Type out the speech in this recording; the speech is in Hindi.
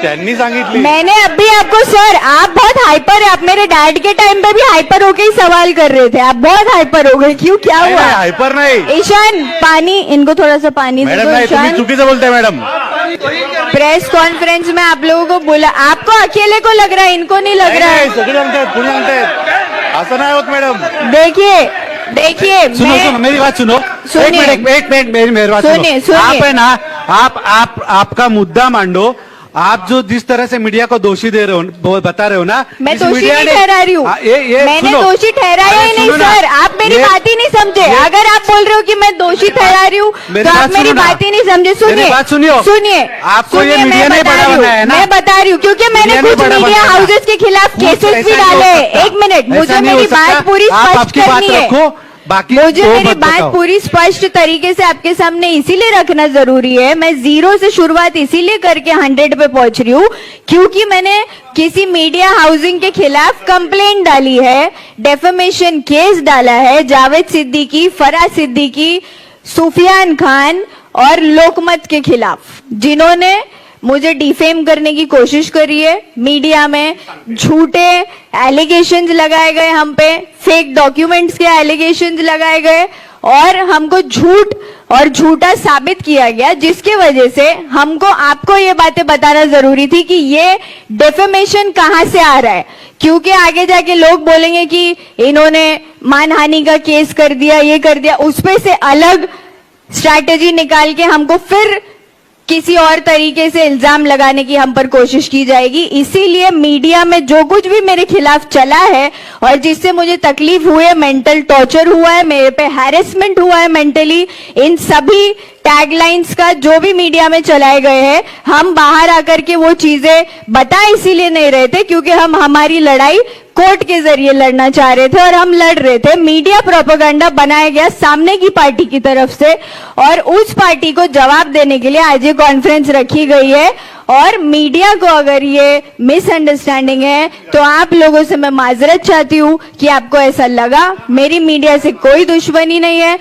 त्यांनी सांगितली. मैंने अभी आपको, सर आप बहुत हाइपर है, आप मेरे डैड के टाइम पे भी हाइपर होके ही सवाल कर रहे थे, आप बहुत हाइपर हो गए, क्यों, क्या नाही, हुआ? नाही, हायपर नाही ईशान पानी, इनको थोड़ा सा पानी दे मॅडम. दो नाही, तुम्ही ईशान. चुकीचं बोलताय मॅडम. प्रेस कॉन्फ्रेंस में आप लोगों को बोला, आपको अकेले को लग रहा है, इनको नहीं लग रहा है. सगळे सांगतायत, कुणी सांगतायत, असं नाही होत मॅडम. देखिए सुनो सुनो मेरी बात सुनो. सुनिए. एक मिनट मेरी बात सुनिए, सुनो. सुनिए. आप है ना, आप आपका मुद्दा मांडो. आप जो जिस तरह से मीडिया को दोषी दे रहे हो, बता रहे हो ना, मैं इस दोषी मीडिया नहीं ने- ठहरा रही हूँ. मैंने सुनो. दोषी ठहराया ही अरे नहीं सुनो ना. सर, आप मेरी बात ही नहीं समझे. अगर आप बोल रहे हो कि मैं दोषी ठहरा रही हूँ तो आप मेरी बात ही नहीं समझे. सुनिए, बात सुनियो. सुनिए, आपको ये सुनिए, मीडिया मैं ने बता बड़ा रही हूँ, बनाया है ना. मैं बता रही हूँ, क्योंकि मैंने मीडिया ने कुछ बड़ा मीडिया बनाया. हाउसेस के खिलाफ कुछ केसेस ऐसा भी नहीं हो डाले हैं. सकता. एक मिनट, ऐसा मुझे नहीं हो मेरी सकता. बात पूरी आप स्पष्ट आपकी बात करनी है. रखो, बाकी मुझे वो मेरी मत बात बताओ. पूरी स्पष्ट तरीके से आपके सामने इसीलिए रखना जरूरी है. मैं 0 से शुरुआत इसीलिए करके 100 पे पहुंच रही हूँ क्योंकि मैंने किसी मीडिया हाउसिंग के खिलाफ कंप्लेंट डाली है, डेफेमेशन केस डाला है जावेद सिद्दीकी, फराज सिद्दीकी, सुफियान खान और लोकमत के खिलाफ, जिन्होंने मुझे डिफेम करने की कोशिश करी है. मीडिया में झूठे एलिगेशंस लगाए गए, हम पे फेक डॉक्यूमेंट्स के एलिगेशंस लगाए गए और हमको झूठ और झूठा साबित किया गया, जिसके वजह से हमको आपको ये बातें बताना जरूरी थी कि ये डेफेमेशन कहां से आ रहा है. क्योंकि आगे जाके लोग बोलेंगे कि इन्होंने मानहानि का केस कर दिया, ये कर दिया, उसपे से अलग स्ट्रैटेजी निकाल के हमको फिर किसी और तरीके से इल्जाम लगाने की हम पर कोशिश की जाएगी. इसीलिए मीडिया में जो कुछ भी मेरे खिलाफ चला है और जिससे मुझे तकलीफ हुई है, मेंटल टॉर्चर हुआ है, मेरे पे हैरेसमेंट हुआ है मेंटली, इन सभी टैगलाइंस का जो भी मीडिया में चलाए गए हैं, हम बाहर आकर के वो चीजें बता इसीलिए नहीं रहे थे क्योंकि हम हमारी लड़ाई कोर्ट के जरिए लड़ना चाह रहे थे और हम लड़ रहे थे. मीडिया प्रोपेगेंडा बनाया गया सामने की पार्टी की तरफ से और उस पार्टी को जवाब देने के लिए आज ये कॉन्फ्रेंस रखी गई है. और मीडिया को अगर ये मिसअंडरस्टैंडिंग है तो आप लोगों से मैं माजरत चाहती हूँ कि आपको ऐसा लगा. मेरी मीडिया से कोई दुश्मनी नहीं है